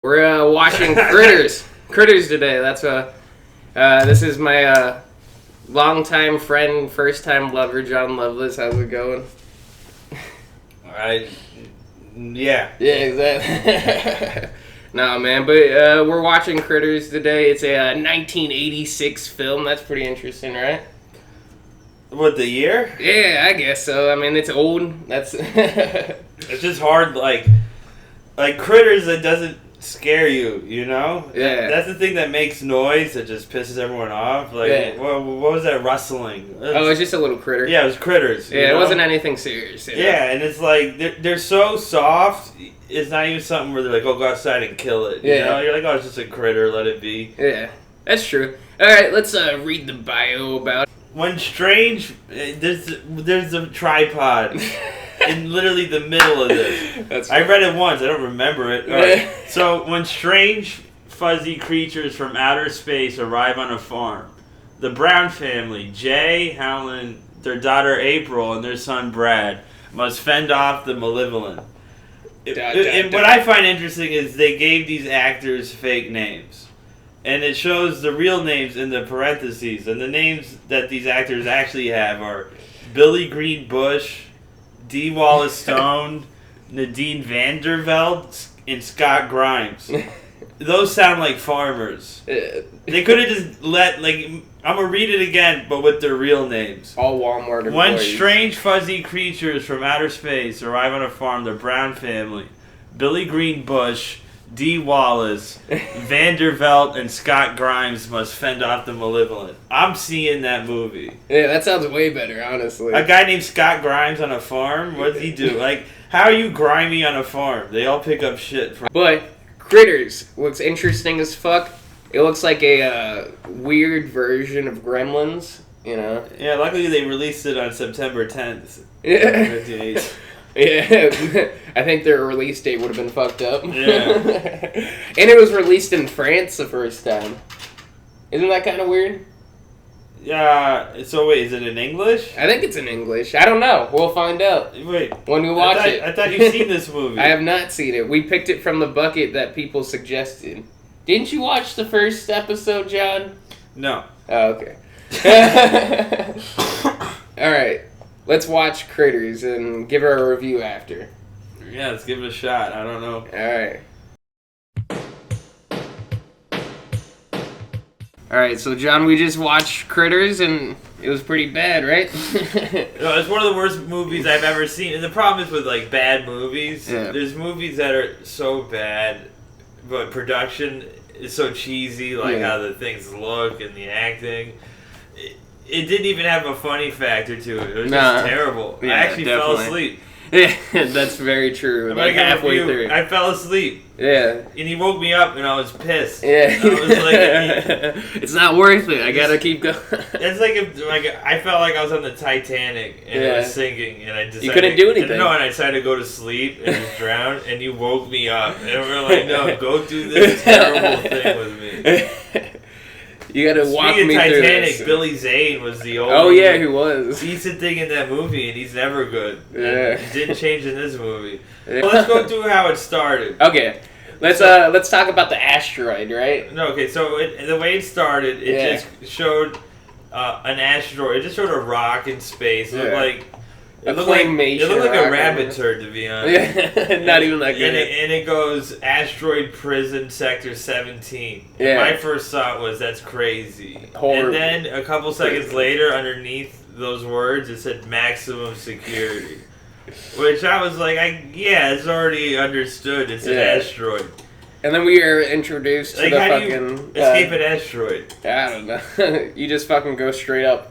We're watching Critters today. This is my longtime friend, first time lover, John Loveless. How's it going? Yeah, exactly. No, man, but we're watching Critters today. It's a 1986 film. That's pretty interesting, right? What, the year? Yeah, I guess so. I mean, it's old. That's It's just hard, like Critters that doesn't scare you, you know? Yeah. That's the thing that makes noise that just pisses everyone off. Like, Yeah. what was that rustling? Oh, it's just a little critter. Yeah, it was Critters. Yeah, it wasn't anything serious. You know? Yeah, and it's like, they're so soft, it's not even something where they're like, oh, go outside and kill it. You know? You're like, oh, it's just a critter, let it be. Yeah, that's true. Alright, let's read the bio about it. When Strange, there's a tripod in literally the middle of this. I read it once. I don't remember it. All right. So when strange, fuzzy creatures from outer space arrive on a farm, the Brown family, Jay, Howland, their daughter April, and their son Brad, must fend off the malevolent. And what I find interesting is they gave these actors fake names. And it shows the real names in the parentheses. And the names that these actors actually have are Billy Green Bush, D. Wallace Stone, Nadine Vanderveld, and Scott Grimes. Those sound like farmers. They could have just I'm going to read it again, but with their real names. All Walmart employees. When strange, fuzzy creatures from outer space arrive on a farm, the Brown family, Billy Green Bush, D. Wallace, Vanderveld, and Scott Grimes must fend off the malevolent. I'm seeing that movie. Yeah, that sounds way better, honestly. A guy named Scott Grimes on a farm? What does he do? Like, how are you grimy on a farm? They all pick up shit from... But Critters looks interesting as fuck. It looks like a weird version of Gremlins, you know? Yeah, luckily they released it on September 10th. Yeah. Yeah, I think their release date would have been fucked up. Yeah. And it was released in France the first time. Isn't that kind of weird? Yeah, so wait, is it in English? I think it's in English. I don't know. We'll find out. Wait. When we watch it. I thought you'd seen this movie. I have not seen it. We picked it from the bucket that people suggested. Didn't you watch the first episode, John? No. Oh, okay. Alright. Let's watch Critters and give her a review after. Yeah, let's give it a shot. I don't know. Alright. Alright, so John, we just watched Critters and it was pretty bad, right? No, it's one of the worst movies I've ever seen. And the problem is with like bad movies, there's movies that are so bad, but production is so cheesy, like how the things look and the acting. It didn't even have a funny factor to it. It was just terrible. Yeah, I actually fell asleep. Yeah, that's very true. Like halfway through. I fell asleep. Yeah. And he woke me up and I was pissed. Yeah. I was like, it's not worth it. I gotta keep going. It's like if I felt like I was on the Titanic and it was sinking and I decided you couldn't do anything. And I decided to go to sleep and just drown and you woke me up and we're like, no, go do this terrible thing with me. You gotta walk me through Titanic, this. Billy Zane was the only he was decent thing in that movie, and he's never good. Yeah, it didn't change in this movie. Yeah. Well, let's go through how it started. Okay, let's talk about the asteroid, right? No, okay. So the way it started, it just showed an asteroid. It just showed a rock in space. It looked like. It looked like a rabbit turd, to be honest. Yeah, not even that good. And it goes asteroid prison sector 17. Yeah. And my first thought was that's crazy. Horrible. And then a couple seconds later, underneath those words, it said maximum security, which I was like, it's already understood. It's an asteroid. And then we are introduced to the fucking escape an asteroid. I don't know. You just fucking go straight up.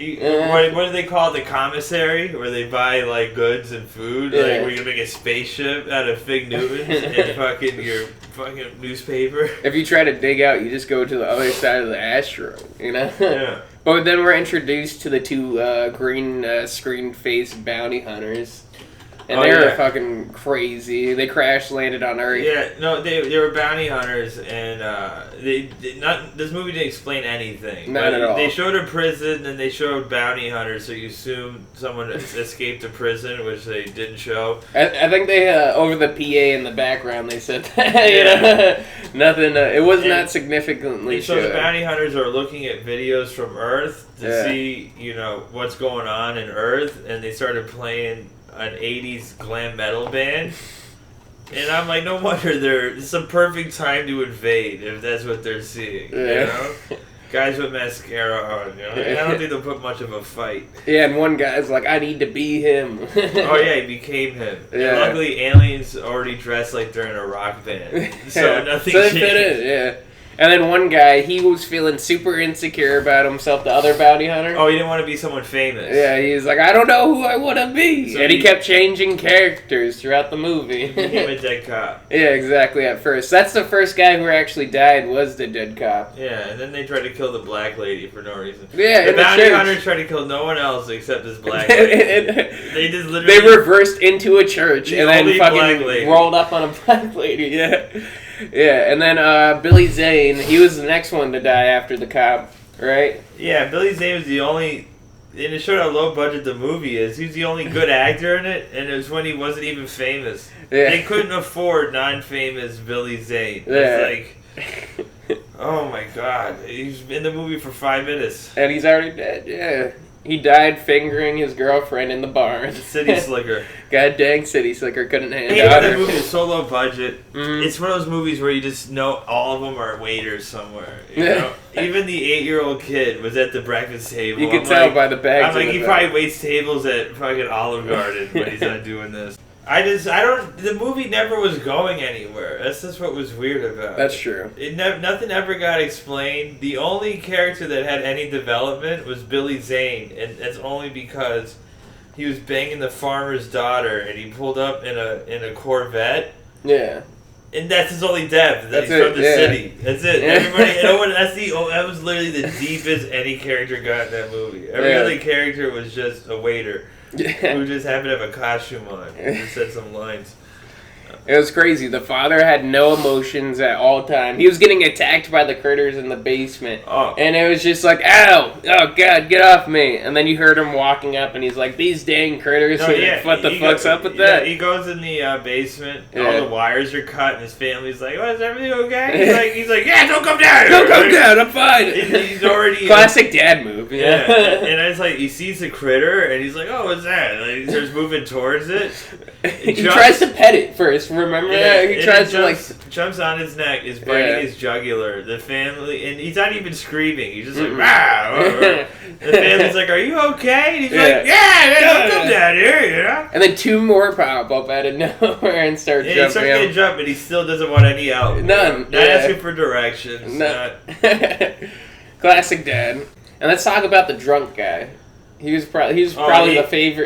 What do they call it? The commissary, where they buy like goods and food. Like where you make a spaceship out of Fig Newtons and fucking your fucking newspaper. If you try to dig out, you just go to the other side of the asteroid. You know. Yeah. But then we're introduced to the two green screen-faced bounty hunters. And they were fucking crazy. They crash landed on Earth. Yeah, no, they were bounty hunters, and this movie didn't explain anything. Not at all. They showed a prison, and they showed bounty hunters, so you assume someone escaped the prison, which they didn't show. I think they over the PA in the background they said that. You know? Nothing. It was not significantly so shown. the bounty hunters are looking at videos from Earth to see, what's going on in Earth, and they started playing an 80s glam metal band. And I'm like, no wonder it's a perfect time to invade if that's what they're seeing. You know? Guys with mascara on, I don't think they'll put much of a fight. Yeah, and one guy's like, I need to be him. Oh yeah, he became him. Yeah. And luckily, aliens already dressed like they're in a rock band. So nothing changed. Yeah. And then one guy, he was feeling super insecure about himself, the other bounty hunter. Oh, he didn't want to be someone famous. Yeah, he's like, I don't know who I want to be. So and he kept changing characters throughout the movie. He became a dead cop. Yeah, exactly, at first. That's the first guy who actually died, was the dead cop. Yeah, and then they tried to kill the black lady for no reason. Yeah, the bounty hunters tried to kill no one else except this black lady. They just literally... They reversed into a church and then fucking rolled up on a black lady, yeah. Yeah, and then Billy Zane, he was the next one to die after the cop, right? Yeah, Billy Zane was the only, and it showed how low budget the movie is. He was the only good actor in it, and it was when he wasn't even famous. Yeah. They couldn't afford non-famous Billy Zane. Yeah. It's like, oh my god, he's in the movie for 5 minutes. And he's already dead, yeah. He died fingering his girlfriend in the barn. City Slicker. God dang City Slicker couldn't handle it. That movie is so low budget. Mm-hmm. It's one of those movies where you just know all of them are waiters somewhere. You know? Even the 8-year-old kid was at the breakfast table. You can tell by the bags. I'm like, he probably waits tables at fucking Olive Garden when he's not doing this. The movie never was going anywhere. That's just what was weird about it. That's true. Nothing ever got explained. The only character that had any development was Billy Zane, and that's only because he was banging the farmer's daughter, and he pulled up in a Corvette. Yeah. And that's his only depth. That he's from the city. That's it. Yeah. That was literally the deepest any character got in that movie. Every other character was just a waiter. Who just happened to have a costume on and just said some lines. It was crazy. The father had no emotions at all time. He was getting attacked by the critters in the basement. Oh. And it was just like, ow! Oh, God, get off me! And then you heard him walking up, and he's like, these dang critters, what the fuck's up with that? He goes in the basement, all the wires are cut, and his family's like, is everything okay? He's like, yeah, don't come down! Don't come down, I'm fine! He's already... Classic dad move, yeah. And it's like, he sees the critter, and he's like, oh, what's that? Like, he starts moving towards it. He tries to pet it first, remember that? He tries to jumps on his neck, is biting his jugular. The family, and he's not even screaming. He's just like, rah! The family's like, are you okay? And he's like, don't come down here, you know? And then 2 more pop up out of nowhere and start jumping. He starts getting jumped, but he still doesn't want any help. None. Not asking for directions. Classic dad. And let's talk about the drunk guy. He was probably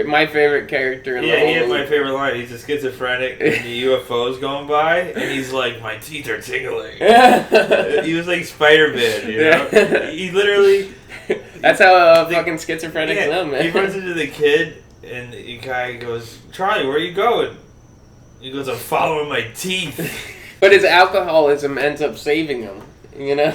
my favorite character in the whole movie. Yeah, he had my favorite line. He's a schizophrenic and the UFO's going by, and he's like, my teeth are tingling. He was like Spider-Man, you know? He literally... That's how fucking schizophrenics know, man. He runs into the kid, and the guy goes, Charlie, where are you going? He goes, I'm following my teeth. But his alcoholism ends up saving him, you know?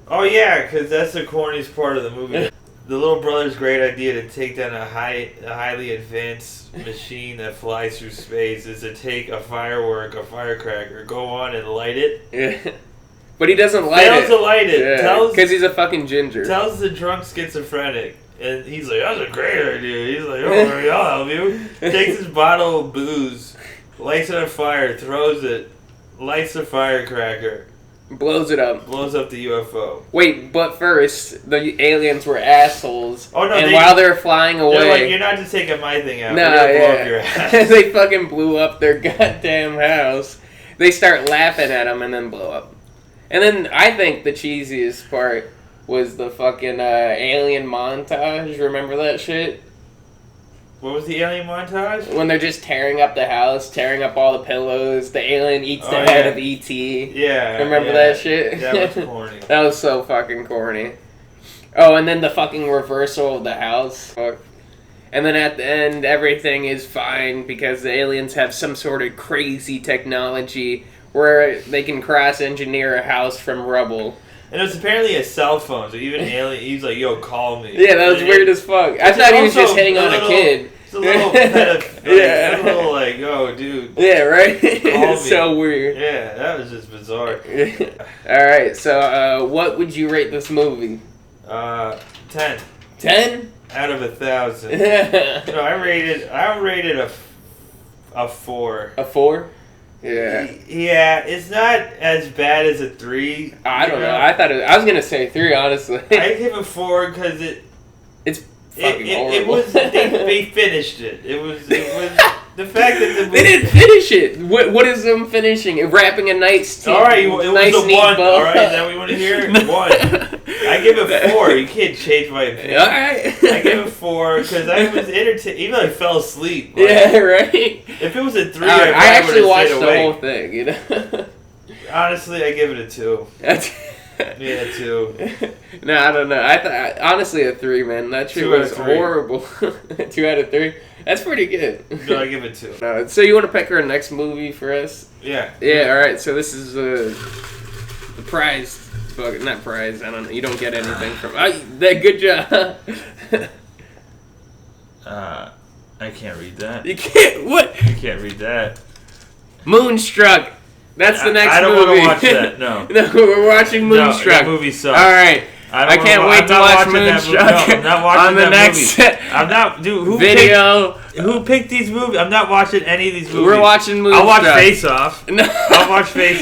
Oh, yeah, because that's the corniest part of the movie. The little brother's great idea to take down a highly advanced machine that flies through space is to take a firecracker, go on and light it. Yeah. But he doesn't light it. Fails to light it. Because he's a fucking ginger. Tells the drunk schizophrenic. And he's like, that's a great idea. He's like, don't worry, I'll help you. Takes his bottle of booze, lights it on fire, throws it, lights the firecracker. Blows it up. Blows up the UFO. Wait, but first, the aliens were assholes. Oh, no, and while they're flying away... They're like, you're not just taking my thing out. No, we're gonna blow up your ass. They fucking blew up their goddamn house. They start laughing at them and then blow up. And then I think the cheesiest part was the fucking alien montage. Remember that shit? What was the alien montage? When they're just tearing up the house, tearing up all the pillows. The alien eats the head of E.T. Yeah. Remember that shit? That was corny. That was so fucking corny. Oh, and then the fucking reversal of the house. And then at the end, everything is fine because the aliens have some sort of crazy technology where they can cross-engineer a house from rubble. And it was apparently a cell phone, so even alien, he's like, "Yo, call me." Yeah, that was weird as fuck. I thought he was just hitting on a kid. It's a little a little like, "Oh, dude." Yeah, right? It's so weird. Yeah, that was just bizarre. Alright, so what would you rate this movie? 10. 10? Out of 1,000. No, I rated a 4. A 4? Yeah. Yeah, it's not as bad as a 3. I don't know. I was gonna say 3, honestly. I give a 4 because it's fucking horrible. It was they finished it. It was the fact that the movie, they didn't finish it. What is them finishing? Wrapping a nice all right, it was a 1. Bow. All right, now we want to hear it. 1. I give it 4. You can't change my opinion. All right. I give it 4 because I was entertained. Even though I fell asleep. Like, yeah, right. If it was a 3, I actually watched the whole thing. You know. Honestly, I give it a 2. Yeah, 2. No, I don't know. I thought honestly a 3, man. That shit was horrible. 2 out of 3. That's pretty good. No, I give it 2. So you want to pick our next movie for us? Yeah. Yeah. All right. So this is the prize. Not prize. I don't know. You don't get anything from. Good job. I can't read that. You can't. What? You can't read that. Moonstruck. That's the next movie. I don't want to watch that. No. No, we're watching Moonstruck. No, that movie sucks. All right. I can't wait to watch Moonstruck. No, I'm not watching on the next movie. I'm not, dude. Video. Who picked these movies? I'm not watching any of these movies. We're watching Moonstruck. I'll watch Face Off. No. I'll watch Face